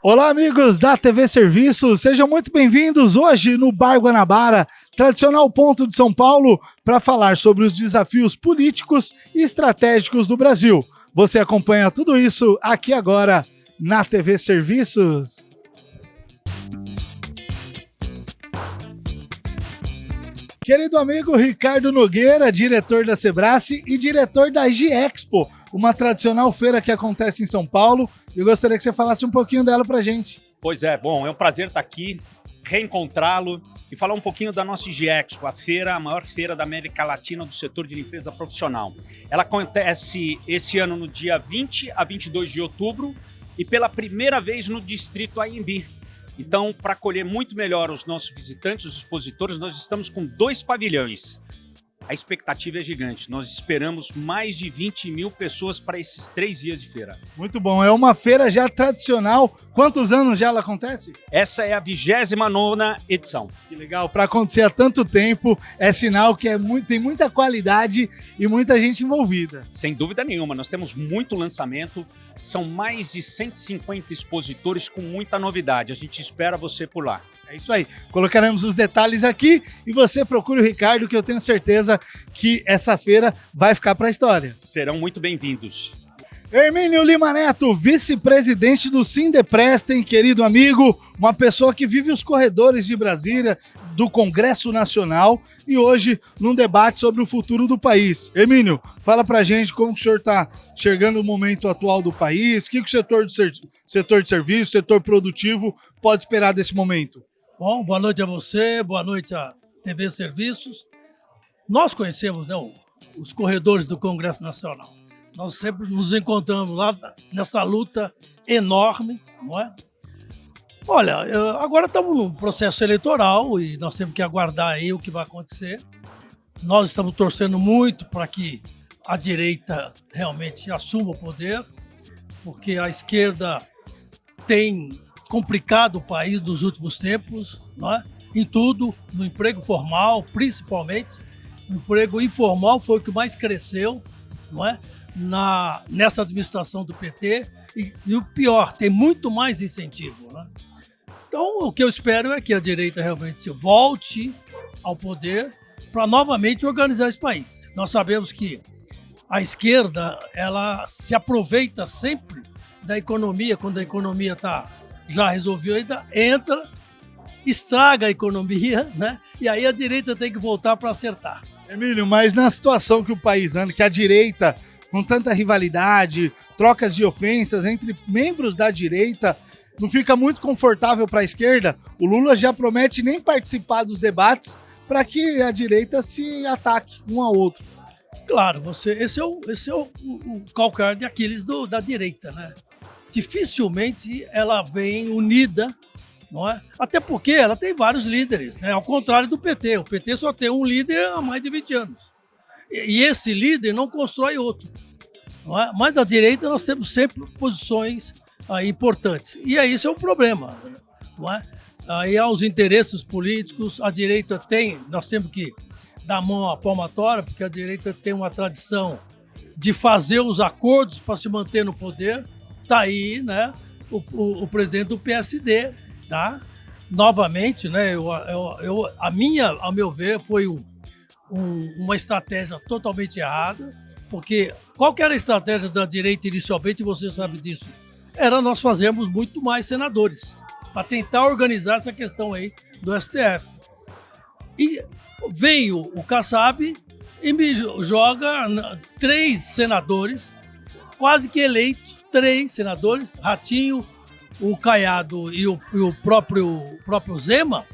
Olá, amigos da TV Serviços, sejam muito bem-vindos hoje no Bar Guanabara, tradicional ponto de São Paulo, para falar sobre os desafios políticos e estratégicos do Brasil. Você acompanha tudo isso aqui agora na TV Serviços. Querido amigo Ricardo Nogueira, diretor da Sebrace e diretor da Expo, uma tradicional feira que acontece em São Paulo. Eu gostaria que você falasse um pouquinho dela pra gente. Pois é, bom, é um prazer estar aqui, reencontrá-lo e falar um pouquinho da nossa Expo, a feira, a maior feira da América Latina do setor de limpeza profissional. Ela acontece esse ano no dia 20 a 22 de outubro e pela primeira vez no distrito AMB. Então, para acolher muito melhor os nossos visitantes, os expositores, nós estamos com 2 pavilhões. A expectativa é gigante. Nós esperamos mais de 20 mil pessoas para esses 3 dias de feira. Muito bom. É uma feira já tradicional. Quantos anos já ela acontece? Essa é a 29ª edição. Que legal. Para acontecer há tanto tempo, é sinal que tem muita qualidade e muita gente envolvida. Sem dúvida nenhuma. Nós temos muito lançamento. São mais de 150 expositores com muita novidade. A gente espera você por lá. É isso aí. Colocaremos os detalhes aqui e você procure o Ricardo, que eu tenho certeza que essa feira vai ficar para a história. Serão muito bem-vindos. Hermínio Lima Neto, vice-presidente do Sindeprestem, querido amigo, uma pessoa que vive os corredores de Brasília, do Congresso Nacional e hoje num debate sobre o futuro do país. Hermínio, fala pra gente como que o senhor está enxergando o momento atual do país, o que o setor de serviço, setor produtivo pode esperar desse momento? Bom, boa noite a você, boa noite à TV Serviços. Nós conhecemos, né, os corredores do Congresso Nacional. Nós sempre nos encontramos lá nessa luta enorme, não é? Olha, agora estamos num processo eleitoral e nós temos que aguardar aí o que vai acontecer. Nós estamos torcendo muito para que a direita realmente assuma o poder, porque a esquerda tem complicado o país nos últimos tempos, não é? Em tudo, no emprego formal, principalmente. O emprego informal foi o que mais cresceu, não é? Nessa administração do PT e o pior, tem muito mais incentivo, né? Então, o que eu espero é que a direita realmente volte ao poder para novamente organizar esse país. Nós sabemos que a esquerda, ela se aproveita sempre da economia, quando a economia está já resolvida, entra, estraga a economia, né? E aí a direita tem que voltar para acertar. Hermínio, mas na situação que o país anda, que a direita, com tanta rivalidade, trocas de ofensas entre membros da direita, não fica muito confortável para a esquerda? O Lula já promete nem participar dos debates para que a direita se ataque um ao outro. Claro, esse é o calcanhar de Aquiles da direita, né? Dificilmente ela vem unida, não é? Até porque ela tem vários líderes, né? Ao contrário do PT. O PT só tem um líder há mais de 20 anos. E esse líder não constrói outro, não é? Mas da direita nós temos sempre posições importantes. E aí isso é um problema, não é? Aí há os interesses políticos, a direita nós temos que dar mão à palmatória, porque a direita tem uma tradição de fazer os acordos para se manter no poder. Está aí, né, o presidente do PSD, tá? Novamente, né, ao meu ver, foi uma estratégia totalmente errada, porque qual que era a estratégia da direita inicialmente, você sabe disso? Era nós fazermos muito mais senadores, para tentar organizar essa questão aí do STF. E veio o Kassab e me joga 3 senadores, quase que eleitos, 3 senadores, Ratinho, o Caiado e o próprio Zema,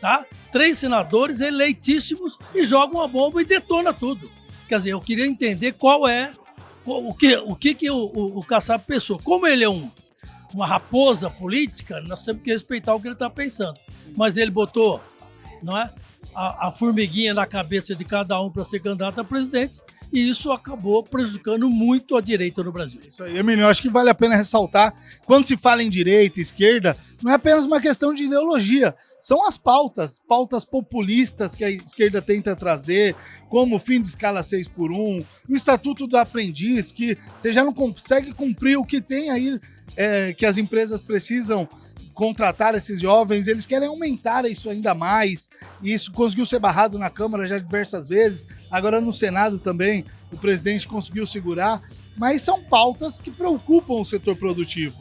tá? 3 senadores eleitíssimos e jogam a bomba e detona tudo. Quer dizer, eu queria entender o que o Kassab pensou. Como ele é uma raposa política, nós temos que respeitar o que ele está pensando. Mas ele botou, não é, a formiguinha na cabeça de cada um para ser candidato a presidente, e isso acabou prejudicando muito a direita no Brasil. Isso aí, Hermínio, eu acho que vale a pena ressaltar, quando se fala em direita e esquerda, não é apenas uma questão de ideologia, são as pautas populistas que a esquerda tenta trazer, como o fim de escala 6x1, o Estatuto do Aprendiz, que você já não consegue cumprir o que tem aí que as empresas precisam contratar esses jovens, eles querem aumentar isso ainda mais, e isso conseguiu ser barrado na Câmara já diversas vezes, agora no Senado também o presidente conseguiu segurar, mas são pautas que preocupam o setor produtivo.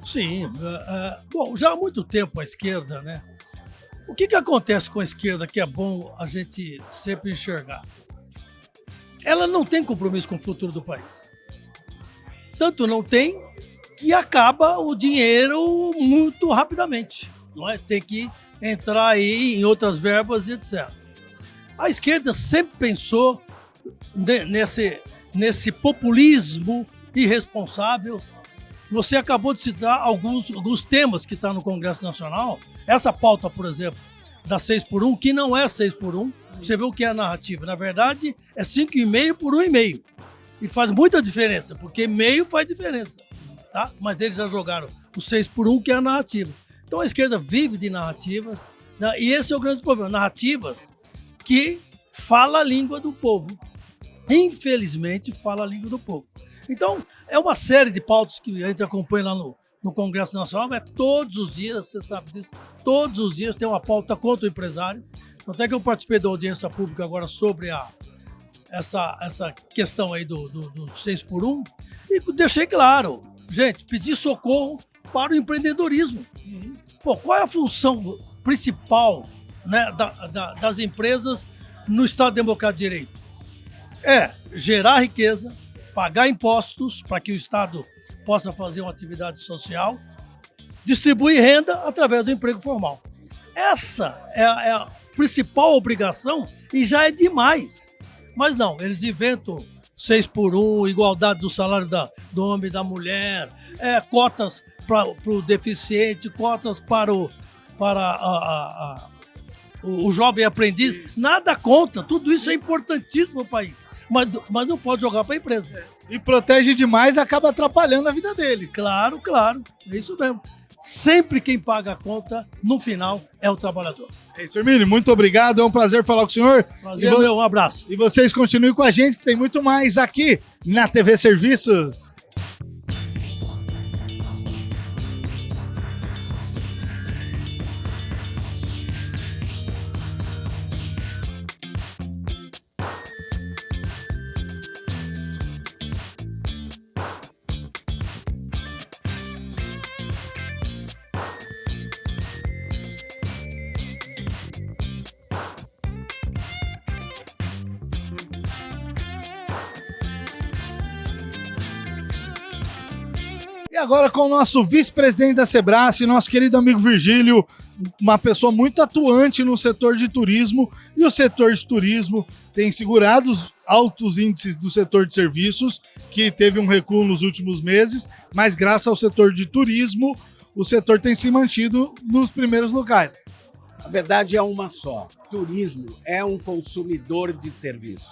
Sim, bom, já há muito tempo a esquerda, né? O que acontece com a esquerda que é bom a gente sempre enxergar? Ela não tem compromisso com o futuro do país. Tanto não tem que acaba o dinheiro muito rapidamente. Não é? Tem que entrar aí em outras verbas e etc. A esquerda sempre pensou nesse populismo irresponsável. Você acabou de citar alguns temas que estão no Congresso Nacional. Essa pauta, por exemplo, da 6x1, que não é 6x1. Você vê o que é a narrativa. Na verdade, é 5,5 por 1,5. E faz muita diferença, porque meio faz diferença. Tá? Mas eles já jogaram o 6x1, que é a narrativa. Então a esquerda vive de narrativas, né? E esse é o grande problema. Narrativas que falam a língua do povo. Infelizmente, fala a língua do povo. Então, é uma série de pautas que a gente acompanha lá no Congresso Nacional, mas todos os dias, você sabe disso, todos os dias tem uma pauta contra o empresário. Até que eu participei da audiência pública agora sobre essa questão aí do 6x1 e deixei claro, gente, pedir socorro para o empreendedorismo. Pô, qual é a função principal, né, das empresas no Estado Democrático de Direito? É gerar riqueza, pagar impostos para que o Estado possa fazer uma atividade social, distribuir renda através do emprego formal. Essa é a principal obrigação e já é demais. Mas não, eles inventam 6x1, igualdade do salário do homem e da mulher, cotas para o deficiente, cotas para o jovem aprendiz. Sim. Nada contra, tudo isso é importantíssimo para o país. Mas não pode jogar para a empresa. E protege demais, acaba atrapalhando a vida deles. Claro, é isso mesmo. Sempre quem paga a conta, no final, é o trabalhador. É isso, Hermínio, muito obrigado, é um prazer falar com o senhor. Prazer, um abraço. E vocês continuem com a gente, que tem muito mais aqui na TV Serviços. E agora com o nosso vice-presidente da Sebrae, nosso querido amigo Virgílio, uma pessoa muito atuante no setor de turismo, e o setor de turismo tem segurado os altos índices do setor de serviços, que teve um recuo nos últimos meses, mas graças ao setor de turismo, o setor tem se mantido nos primeiros lugares. A verdade é uma só, turismo é um consumidor de serviço.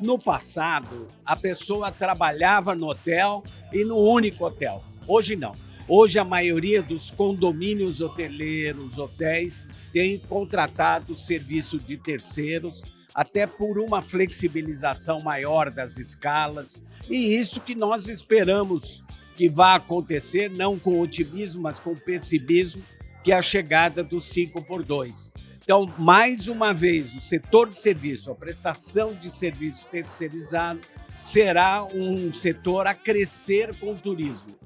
No passado, a pessoa trabalhava no hotel e no único hotel. Hoje não. Hoje a maioria dos condomínios hoteleiros, hotéis, tem contratado serviço de terceiros, até por uma flexibilização maior das escalas. E isso que nós esperamos que vá acontecer, não com otimismo, mas com pessimismo, que é a chegada do 5x2. Então, mais uma vez, o setor de serviço, a prestação de serviço terceirizado, será um setor a crescer com o turismo.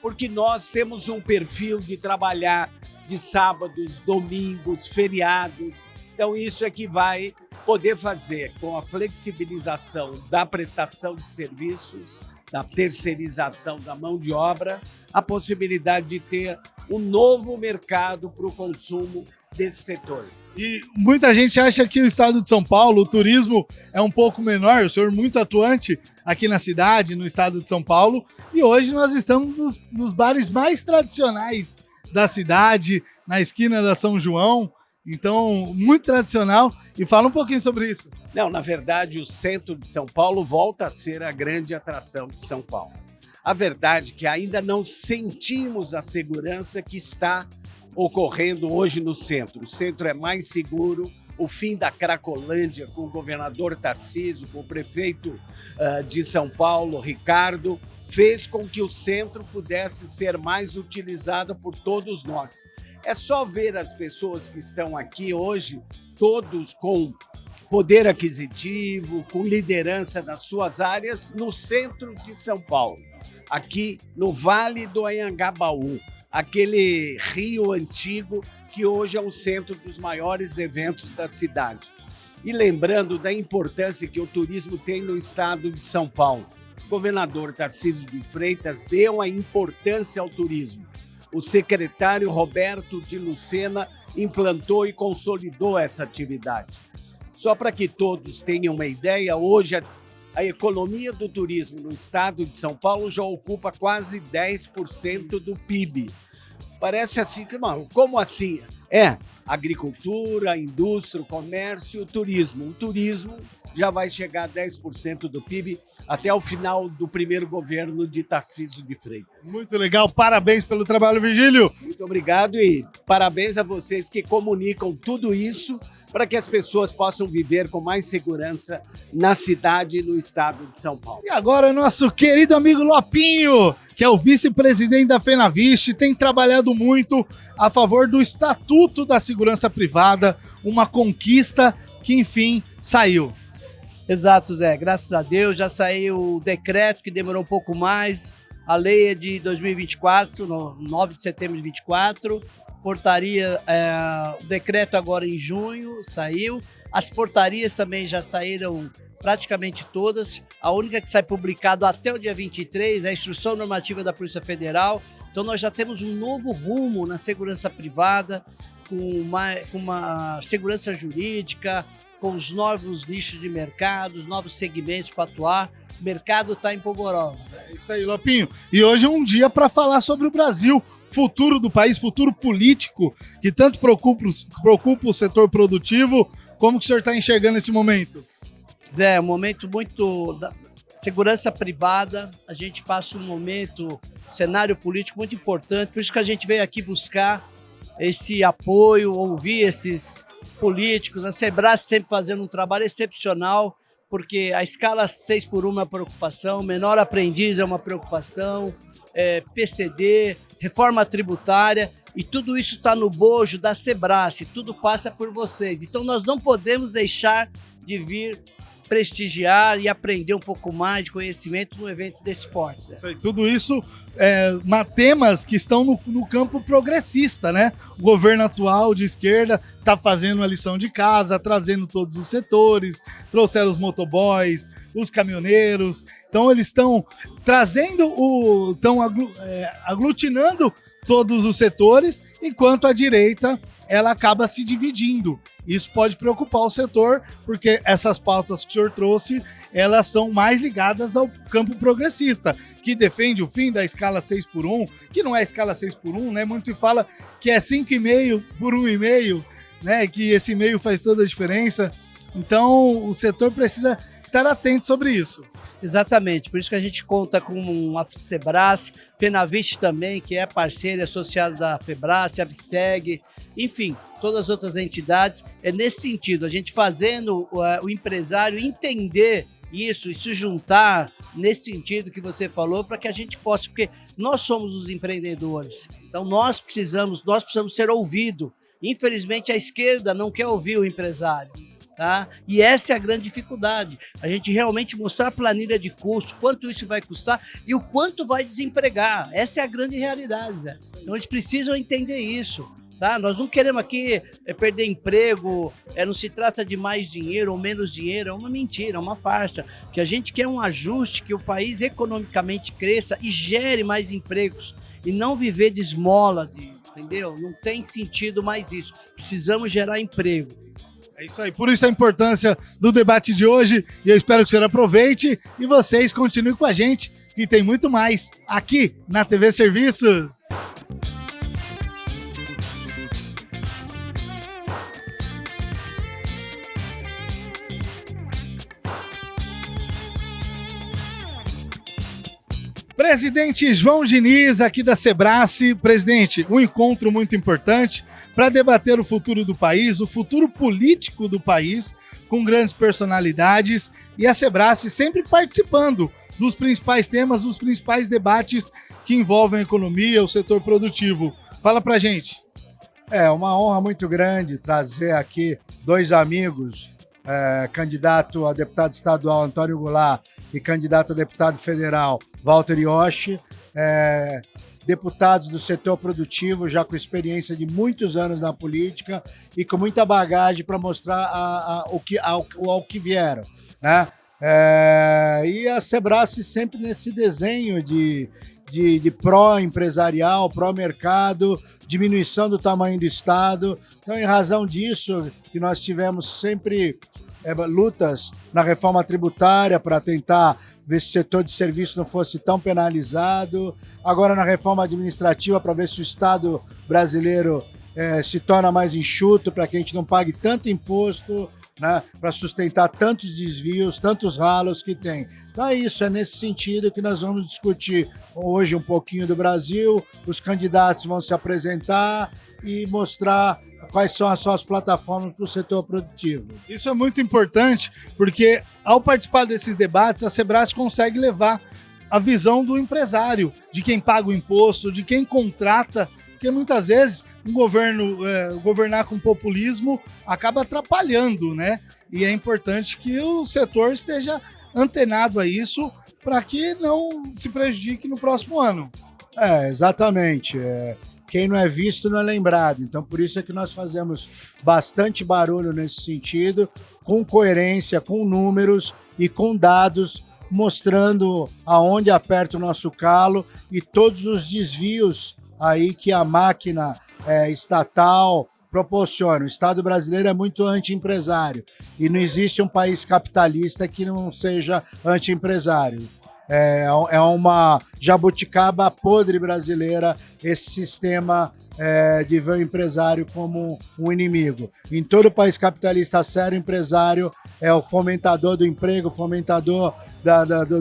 Porque nós temos um perfil de trabalhar de sábados, domingos, feriados. Então, isso é que vai poder fazer, com a flexibilização da prestação de serviços, da terceirização da mão de obra, a possibilidade de ter um novo mercado para o consumo desse setor. E muita gente acha que o estado de São Paulo, o turismo é um pouco menor, o senhor muito atuante aqui na cidade, no estado de São Paulo, e hoje nós estamos nos bares mais tradicionais da cidade, na esquina da São João, então muito tradicional, e fala um pouquinho sobre isso. Não, na verdade o centro de São Paulo volta a ser a grande atração de São Paulo. A verdade é que ainda não sentimos a segurança que está ocorrendo hoje no centro. O centro é mais seguro, o fim da Cracolândia com o governador Tarcísio, com o prefeito de São Paulo, Ricardo, fez com que o centro pudesse ser mais utilizado por todos nós. É só ver as pessoas que estão aqui hoje, todos com poder aquisitivo, com liderança nas suas áreas, no centro de São Paulo, aqui no Vale do Anhangabaú, aquele rio antigo que hoje é o centro dos maiores eventos da cidade. E lembrando da importância que o turismo tem no estado de São Paulo. O governador Tarcísio de Freitas deu a importância ao turismo. O secretário Roberto de Lucena implantou e consolidou essa atividade. Só para que todos tenham uma ideia, hoje a economia do turismo no estado de São Paulo já ocupa quase 10% do PIB. Parece assim, como assim? Agricultura, indústria, comércio, turismo. O turismo já vai chegar a 10% do PIB até o final do primeiro governo de Tarcísio de Freitas. Muito legal, parabéns pelo trabalho, Virgílio. Muito obrigado e parabéns a vocês que comunicam tudo isso para que as pessoas possam viver com mais segurança na cidade e no estado de São Paulo. E agora nosso querido amigo Lopinho, que é o vice-presidente da Fenaviste, tem trabalhado muito a favor do Estatuto da Segurança Privada, uma conquista que, enfim, saiu. Exato, Zé. Graças a Deus já saiu o decreto, que demorou um pouco mais. A lei é de 2024, no 9 de setembro de 2024. Portaria, o decreto agora em junho saiu. As portarias também já saíram praticamente todas. A única que sai publicado até o dia 23 é a Instrução Normativa da Polícia Federal. Então nós já temos um novo rumo na segurança privada, com uma segurança jurídica, com os novos nichos de mercado, os novos segmentos para atuar. O mercado está em polvorosa. É isso aí, Lopinho. E hoje é um dia para falar sobre o Brasil, futuro do país, futuro político, que tanto preocupa o setor produtivo. Como que o senhor está enxergando esse momento? Zé, um momento muito da segurança privada. A gente passa um momento, cenário político muito importante, por isso que a gente veio aqui buscar esse apoio, ouvir esses políticos, a Sebrae sempre fazendo um trabalho excepcional, porque a escala 6x1 é uma preocupação, menor aprendiz é uma preocupação, PCD, reforma tributária, e tudo isso está no bojo da Sebrae, tudo passa por vocês. Então nós não podemos deixar de vir prestigiar e aprender um pouco mais de conhecimento no evento desse esporte. Né? Isso aí, tudo isso temas que estão no campo progressista, né? O governo atual de esquerda está fazendo a lição de casa, trazendo todos os setores, trouxeram os motoboys, os caminhoneiros. Então eles estão trazendo, estão aglutinando todos os setores, enquanto a direita ela acaba se dividindo. Isso pode preocupar o setor, porque essas pautas que o senhor trouxe, elas são mais ligadas ao campo progressista, que defende o fim da escala 6x1, que não é escala 6x1, né? Muito se fala que é 5,5 por 1,5, né? Que esse meio faz toda a diferença. Então, o setor precisa estar atento sobre isso. Exatamente, por isso que a gente conta com a Sebrae, Fenaviste também, que é parceira associada da Febrae, a Abseg, enfim, todas as outras entidades. É nesse sentido, a gente fazendo o empresário entender isso e se juntar nesse sentido que você falou, para que a gente possa, porque nós somos os empreendedores, então nós precisamos ser ouvidos. Infelizmente, a esquerda não quer ouvir o empresário. Tá? E essa é a grande dificuldade, a gente realmente mostrar a planilha de custo, quanto isso vai custar e o quanto vai desempregar. Essa é a grande realidade, Zé. Então eles precisam entender isso, tá? Nós não queremos aqui perder emprego, não se trata de mais dinheiro ou menos dinheiro, é uma mentira, é uma farsa. O que a gente quer é um ajuste, que o país economicamente cresça e gere mais empregos e não viver de esmola, entendeu? Não tem sentido mais isso, precisamos gerar emprego. É isso aí, por isso a importância do debate de hoje, e eu espero que o senhor aproveite e vocês continuem com a gente, que tem muito mais aqui na TV Serviços. Presidente João Diniz, aqui da Sebrae. Presidente, um encontro muito importante para debater o futuro do país, o futuro político do país, com grandes personalidades, e a Sebrae sempre participando dos principais temas, dos principais debates que envolvem a economia, o setor produtivo. Fala pra gente. É uma honra muito grande trazer aqui dois amigos, candidato a deputado estadual Antônio Goulart e candidato a deputado federal Walter Yoshi, deputados do setor produtivo, já com experiência de muitos anos na política e com muita bagagem para mostrar ao que vieram, né? E a Sebrae sempre nesse desenho de pró-empresarial, pró-mercado, diminuição do tamanho do Estado. Então, em razão disso, que nós tivemos sempre lutas na reforma tributária para tentar ver se o setor de serviço não fosse tão penalizado. Agora, na reforma administrativa, para ver se o Estado brasileiro se torna mais enxuto, para que a gente não pague tanto imposto, né, para sustentar tantos desvios, tantos ralos que tem. Então é isso, é nesse sentido que nós vamos discutir hoje um pouquinho do Brasil. Os candidatos vão se apresentar e mostrar quais são as suas plataformas para o setor produtivo. Isso é muito importante, porque ao participar desses debates, a Sebrae consegue levar a visão do empresário, de quem paga o imposto, de quem contrata, porque muitas vezes um governo governar com populismo acaba atrapalhando, né? E é importante que o setor esteja antenado a isso para que não se prejudique no próximo ano. Exatamente. Quem não é visto não é lembrado. Então, por isso é que nós fazemos bastante barulho nesse sentido, com coerência, com números e com dados, mostrando aonde aperta o nosso calo e todos os desvios aí que a máquina estatal proporciona. O Estado brasileiro é muito anti-empresário e não existe um país capitalista que não seja anti-empresário. É uma jabuticaba podre brasileira esse sistema de ver o empresário como um inimigo. Em todo país capitalista sério, o empresário é o fomentador do emprego, fomentador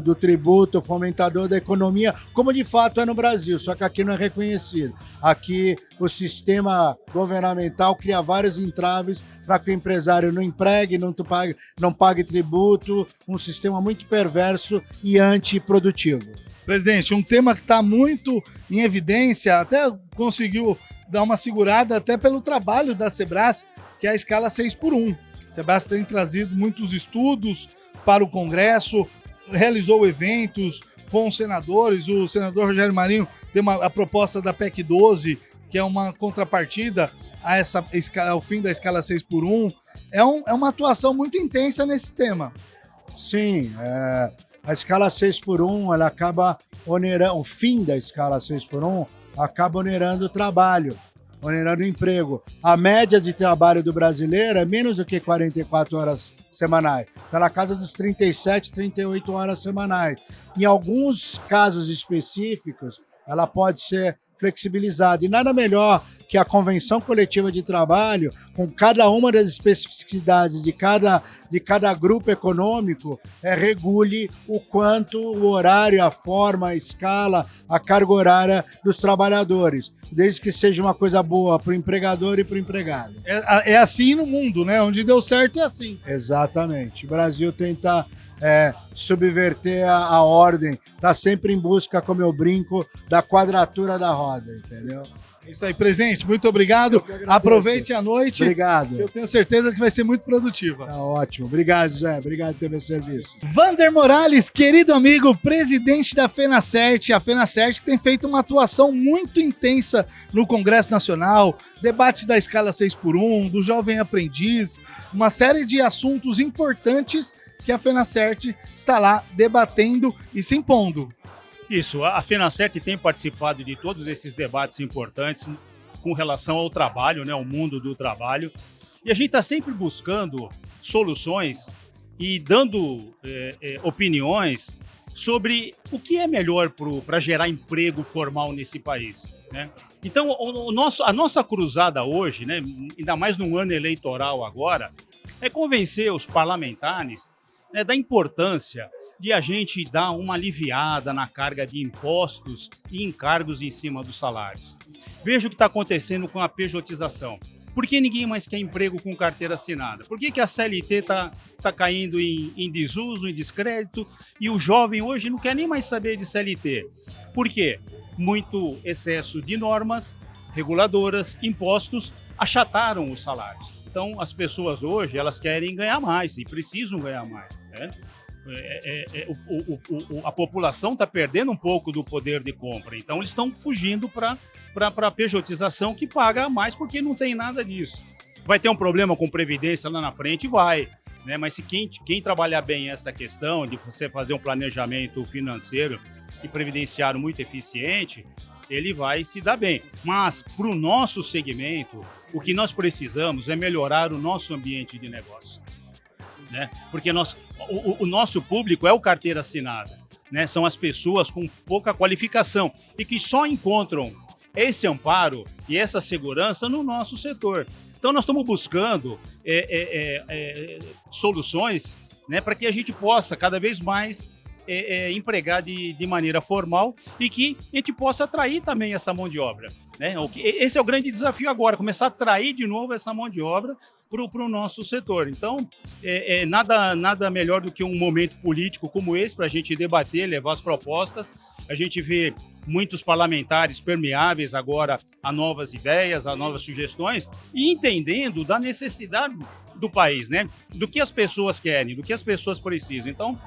do tributo, fomentador da economia, como de fato é no Brasil, só que aqui não é reconhecido. Aqui o sistema governamental cria vários entraves para que o empresário não empregue, não pague tributo, um sistema muito perverso e antiprodutivo. Presidente, um tema que está muito em evidência, até conseguiu dar uma segurada até pelo trabalho da Sebrae, que é a escala 6x1. A Sebrae tem trazido muitos estudos para o Congresso, realizou eventos com os senadores. O senador Rogério Marinho tem a proposta da PEC 12, que é uma contrapartida ao fim da escala 6x1. É uma atuação muito intensa nesse tema. Sim, a escala 6x1, ela acaba onerando, o fim da escala 6x1 acaba onerando o trabalho, onerando o emprego. A média de trabalho do brasileiro é menos do que 44 horas semanais. Está na casa dos 37, 38 horas semanais. Em alguns casos específicos, ela pode ser flexibilizada. E nada melhor que a convenção coletiva de trabalho, com cada uma das especificidades de cada grupo econômico, regule o quanto o horário, a forma, a escala, a carga horária dos trabalhadores, desde que seja uma coisa boa para o empregador e para o empregado. É assim no mundo, né? Onde deu certo é assim. Exatamente. O Brasil tenta subverter a ordem, tá sempre em busca, como eu brinco, da quadratura da roda, entendeu? Isso aí, presidente, muito obrigado. Aproveite a noite. Obrigado. Eu tenho certeza que vai ser muito produtiva. Tá ótimo. Obrigado, Zé. Obrigado por ter meu serviço. Vander Morales, querido amigo, presidente da FENACERT, a FENACERT que tem feito uma atuação muito intensa no Congresso Nacional, debate da escala 6x1, do jovem aprendiz, uma série de assuntos importantes que a FENACERT está lá debatendo e se impondo. Isso, a FENACERT tem participado de todos esses debates importantes com relação ao trabalho, né, ao mundo do trabalho. E a gente está sempre buscando soluções e dando opiniões sobre o que é melhor para gerar emprego formal nesse país, né? Então, a nossa cruzada hoje, né, ainda mais num ano eleitoral agora, é convencer os parlamentares, né, da importância de a gente dar uma aliviada na carga de impostos e encargos em cima dos salários. Veja o que está acontecendo com a pejotização. Por que ninguém mais quer emprego com carteira assinada? Por que a CLT está caindo em desuso, em descrédito, e o jovem hoje não quer nem mais saber de CLT? Por quê? Muito excesso de normas reguladoras, impostos, achataram os salários. Então, as pessoas hoje, elas querem ganhar mais e precisam ganhar mais, né? A população está perdendo um pouco do poder de compra, então eles estão fugindo para a pejotização, que paga mais porque não tem nada disso. Vai ter um problema com previdência lá na frente? Vai, né? Mas se quem trabalhar bem essa questão de você fazer um planejamento financeiro e previdenciário muito eficiente, ele vai se dar bem. Mas para o nosso segmento, o que nós precisamos é melhorar o nosso ambiente de negócio, né? Porque o nosso público é o carteira assinada, né? São as pessoas com pouca qualificação e que só encontram esse amparo e essa segurança no nosso setor. Então nós estamos buscando soluções, né, para que a gente possa cada vez mais empregar de maneira formal e que a gente possa atrair também essa mão de obra, né? Esse é o grande desafio agora, começar a atrair de novo essa mão de obra para o nosso setor. Então, nada melhor do que um momento político como esse para a gente debater, levar as propostas. A gente vê muitos parlamentares permeáveis agora a novas ideias, a novas sugestões e entendendo da necessidade do país, né? Do que as pessoas querem, do que as pessoas precisam. Então,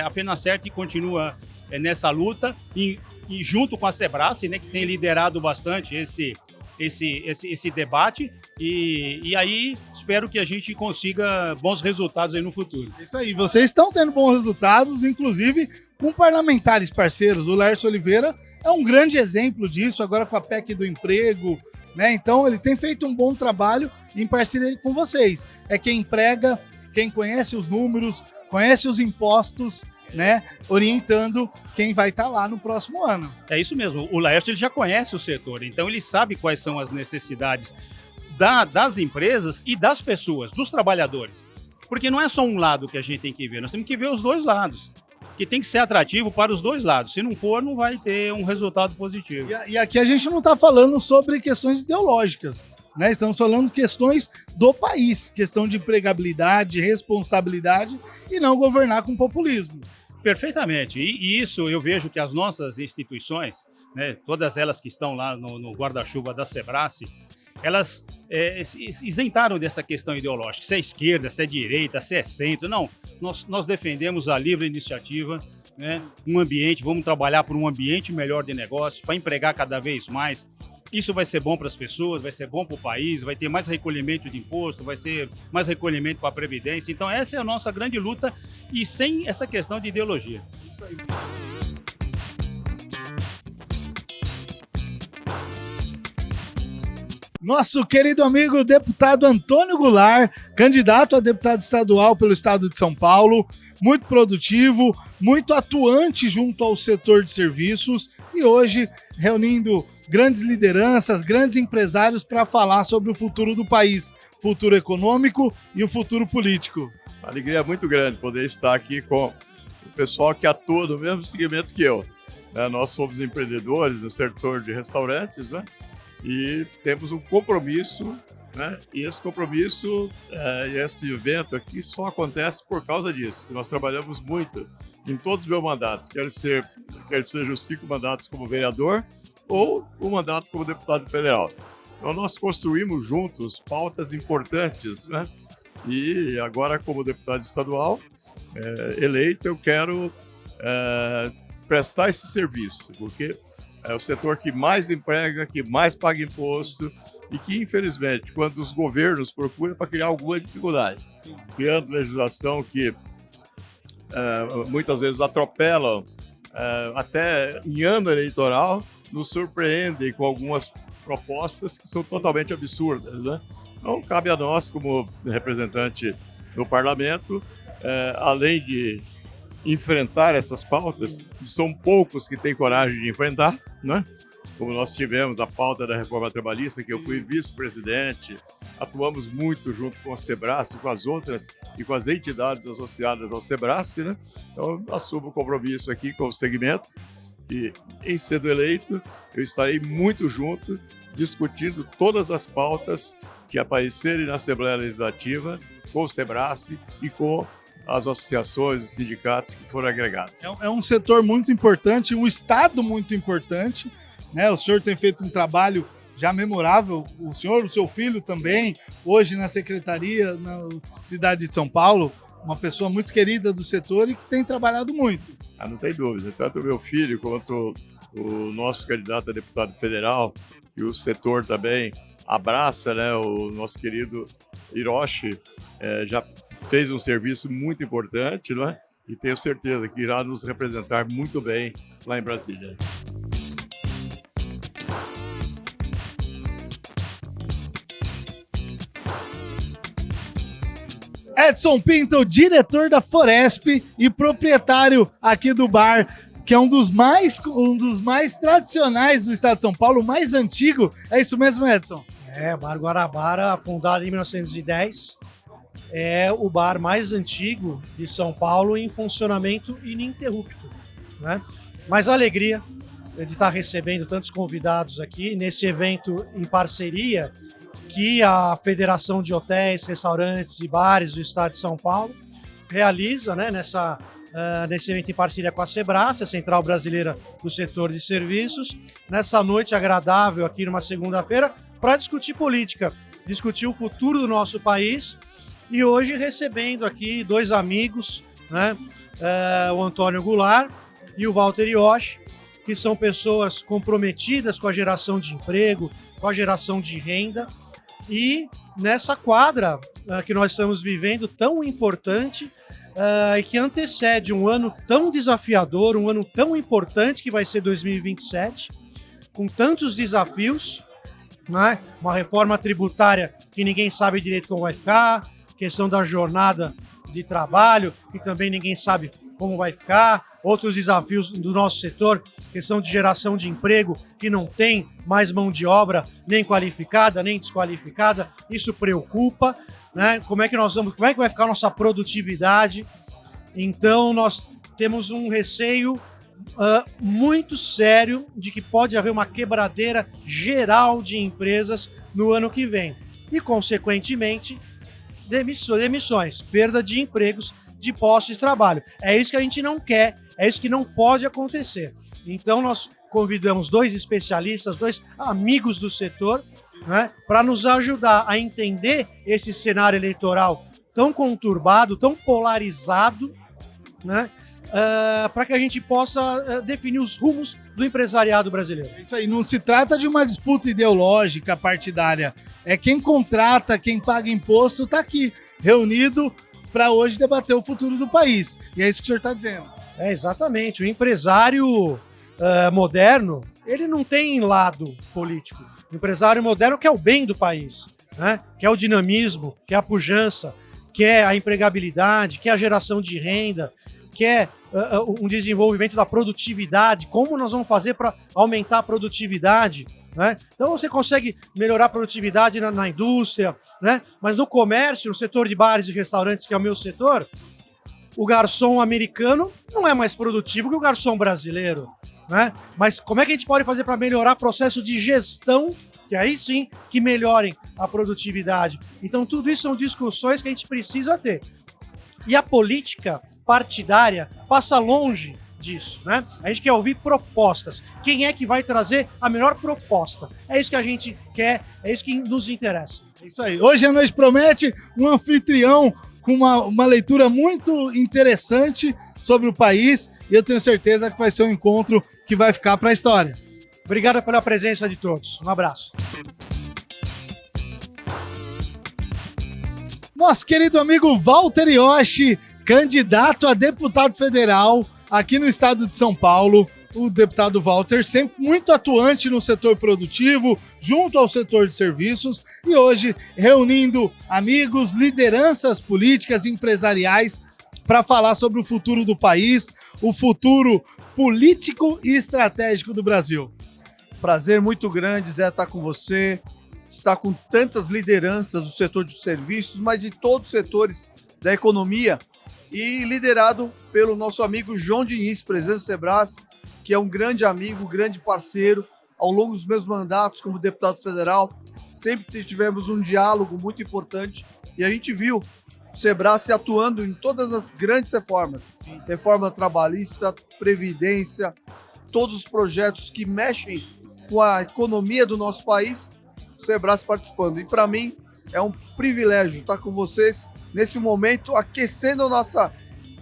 a FENACERT continua nessa luta e junto com a Sebrae, né, que tem liderado bastante esse debate e aí espero que a gente consiga bons resultados aí no futuro. Isso aí, vocês estão tendo bons resultados, inclusive com parlamentares parceiros. O Laércio Oliveira é um grande exemplo disso, agora com a PEC do emprego, né? Então ele tem feito um bom trabalho em parceria com vocês. É quem emprega, quem conhece os números, conhece os impostos, né, orientando quem vai estar lá no próximo ano. É isso mesmo, o Laércio ele já conhece o setor, então ele sabe quais são as necessidades das empresas e das pessoas, dos trabalhadores. Porque não é só um lado que a gente tem que ver, nós temos que ver os dois lados, que tem que ser atrativo para os dois lados. Se não for, não vai ter um resultado positivo. E aqui a gente não está falando sobre questões ideológicas, né? Estamos falando de questões do país, questão de empregabilidade, responsabilidade e não governar com populismo. Perfeitamente. E isso eu vejo que as nossas instituições, né, todas elas que estão lá no guarda-chuva da Sebrae, elas isentaram dessa questão ideológica, se é esquerda, se é direita, se é centro. Não, nós defendemos a livre iniciativa, né, um ambiente, vamos trabalhar por um ambiente melhor de negócio, para empregar cada vez mais. Isso vai ser bom para as pessoas, vai ser bom para o país, vai ter mais recolhimento de imposto, vai ser mais recolhimento para a Previdência. Então essa é a nossa grande luta e sem essa questão de ideologia. Isso aí. Nosso querido amigo deputado Antônio Goulart, candidato a deputado estadual pelo estado de São Paulo, muito produtivo, muito atuante junto ao setor de serviços e hoje reunindo grandes lideranças, grandes empresários para falar sobre o futuro do país, futuro econômico e o futuro político. Uma alegria muito grande poder estar aqui com o pessoal que atua no mesmo segmento que eu. Nós somos empreendedores no setor de restaurantes, né? E temos um compromisso, né? E esse compromisso, este evento aqui só acontece por causa disso. Nós trabalhamos muito em todos os meus mandatos, quer seja os 5 mandatos como vereador ou o mandato como deputado federal. Então nós construímos juntos pautas importantes, né? E agora como deputado estadual eleito eu quero prestar esse serviço, porque é o setor que mais emprega, que mais paga imposto e que, infelizmente, quando os governos procuram para criar alguma dificuldade, criando legislação que muitas vezes atropelam, até em ano eleitoral, nos surpreendem com algumas propostas que são totalmente absurdas, né? Então, cabe a nós, como representante do parlamento, além de enfrentar essas pautas, que são poucos que têm coragem de enfrentar, né? como nós tivemos a pauta da reforma trabalhista, que eu fui vice-presidente, atuamos muito junto com o Sebrae, com as outras e com as entidades associadas ao Sebrae, né? Então, eu assumo o compromisso aqui com o segmento e, em sendo eleito, eu estarei muito junto, discutindo todas as pautas que aparecerem na Assembleia Legislativa, com o Sebrae e com as associações, os sindicatos que foram agregados. É um setor muito importante, um estado muito importante, né? O senhor tem feito um trabalho já memorável, o senhor, o seu filho também, hoje na secretaria, na cidade de São Paulo, uma pessoa muito querida do setor e que tem trabalhado muito. Não tem dúvida, tanto o meu filho quanto o nosso candidato a deputado federal e o setor também abraça, né, o nosso querido Hiroshi, já fez um serviço muito importante, não é? E tenho certeza que irá nos representar muito bem lá em Brasília. Edson Pinto, diretor da Foresp e proprietário aqui do bar, que é um dos mais tradicionais do estado de São Paulo, o mais antigo. É isso mesmo, Edson? O Bar Guarabara, fundado em 1910, é o bar mais antigo de São Paulo em funcionamento ininterrupto, né? Mas a alegria de estar recebendo tantos convidados aqui nesse evento em parceria que a Federação de Hotéis, Restaurantes e Bares do Estado de São Paulo realiza, né, nesse evento em parceria com a Sebrae, a Central Brasileira do Setor de Serviços, nessa noite agradável aqui numa segunda-feira, para discutir política, discutir o futuro do nosso país, e hoje recebendo aqui dois amigos, né, o Antônio Goulart e o Walter Yoshi, que são pessoas comprometidas com a geração de emprego, com a geração de renda, e nessa quadra que nós estamos vivendo tão importante e que antecede um ano tão desafiador, um ano tão importante que vai ser 2027, com tantos desafios, né? Uma reforma tributária que ninguém sabe direito como vai ficar, questão da jornada de trabalho, que também ninguém sabe como vai ficar, outros desafios do nosso setor, questão de geração de emprego, que não tem mais mão de obra nem qualificada, nem desqualificada, isso preocupa, né? Como é que vai ficar a nossa produtividade? Então nós temos um receio muito sério de que pode haver uma quebradeira geral de empresas no ano que vem e, consequentemente, demissões, perda de empregos, de postos de trabalho. É isso que a gente não quer, é isso que não pode acontecer. Então nós convidamos dois especialistas, dois amigos do setor, né, para nos ajudar a entender esse cenário eleitoral tão conturbado, tão polarizado, né, para que a gente possa definir os rumos do empresariado brasileiro. Isso aí, não se trata de uma disputa ideológica partidária, é quem contrata, quem paga imposto está aqui, reunido para hoje debater o futuro do país. E é isso que o senhor está dizendo. Exatamente. O empresário moderno, ele não tem lado político. O empresário moderno quer o bem do país, né? Quer o dinamismo, quer a pujança, quer a empregabilidade, quer a geração de renda, quer um desenvolvimento da produtividade. Como nós vamos fazer para aumentar a produtividade? Né? Então você consegue melhorar a produtividade na indústria, né? Mas no comércio, no setor de bares e restaurantes, que é o meu setor, o garçom americano não é mais produtivo que o garçom brasileiro, né? Mas como é que a gente pode fazer para melhorar o processo de gestão, que aí sim que melhorem a produtividade? Então tudo isso são discussões que a gente precisa ter. E a política partidária passa longe disso, né? A gente quer ouvir propostas. Quem é que vai trazer a melhor proposta? É isso que a gente quer, é isso que nos interessa. É isso aí. Hoje a noite promete um anfitrião com uma leitura muito interessante sobre o país e eu tenho certeza que vai ser um encontro que vai ficar para a história. Obrigado pela presença de todos. Um abraço. Nosso querido amigo Walter Yoshi, candidato a deputado federal aqui no estado de São Paulo. O deputado Walter sempre muito atuante no setor produtivo, junto ao setor de serviços, e hoje reunindo amigos, lideranças políticas e empresariais para falar sobre o futuro do país, o futuro político e estratégico do Brasil. Prazer muito grande, Zé, estar com você, estar com tantas lideranças do setor de serviços, mas de todos os setores da economia, e liderado pelo nosso amigo João Diniz, presidente do Sebrae, que é um grande amigo, grande parceiro. Ao longo dos meus mandatos como deputado federal, sempre tivemos um diálogo muito importante e a gente viu o Sebrae atuando em todas as grandes reformas. Reforma trabalhista, previdência, todos os projetos que mexem com a economia do nosso país, o Sebrae participando. E para mim é um privilégio estar com vocês nesse momento, aquecendo a nossa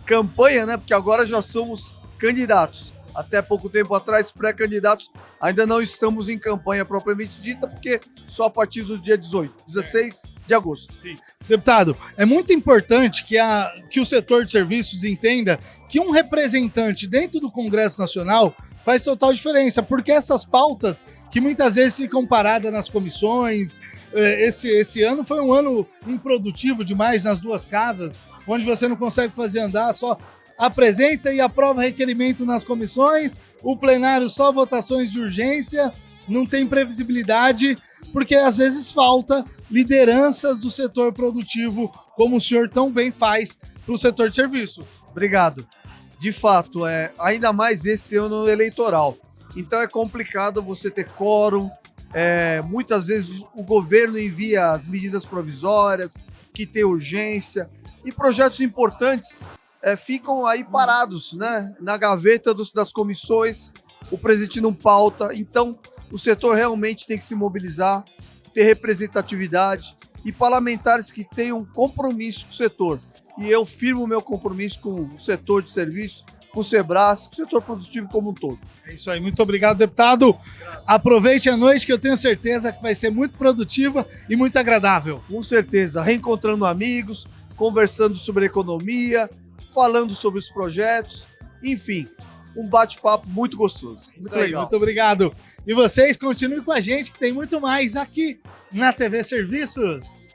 campanha, né? Porque agora já somos candidatos. Até pouco tempo atrás, pré-candidatos, ainda não estamos em campanha propriamente dita, porque só a partir do dia 16 de agosto. Sim. Deputado, é muito importante que o setor de serviços entenda que um representante dentro do Congresso Nacional faz total diferença, porque essas pautas que muitas vezes ficam paradas nas comissões, esse ano foi um ano improdutivo demais nas duas casas, onde você não consegue fazer andar, só apresenta e aprova requerimento nas comissões, o plenário só votações de urgência, não tem previsibilidade, porque às vezes falta lideranças do setor produtivo, como o senhor tão bem faz para o setor de serviços. Obrigado. De fato, ainda mais esse ano eleitoral. Então é complicado você ter quórum, muitas vezes o governo envia as medidas provisórias, que tem urgência, e projetos importantes ficam aí parados, né, na gaveta das comissões, o presidente não pauta, então o setor realmente tem que se mobilizar, ter representatividade e parlamentares que tenham compromisso com o setor. E eu firmo o meu compromisso com o setor de serviço, com o Sebrae, com o setor produtivo como um todo. É isso aí, muito obrigado, deputado. Aproveite a noite, que eu tenho certeza que vai ser muito produtiva e muito agradável. Com certeza, reencontrando amigos, conversando sobre economia, falando sobre os projetos, enfim, um bate-papo muito gostoso. Muito legal. Muito obrigado. E vocês continuem com a gente, que tem muito mais aqui na TV Serviços.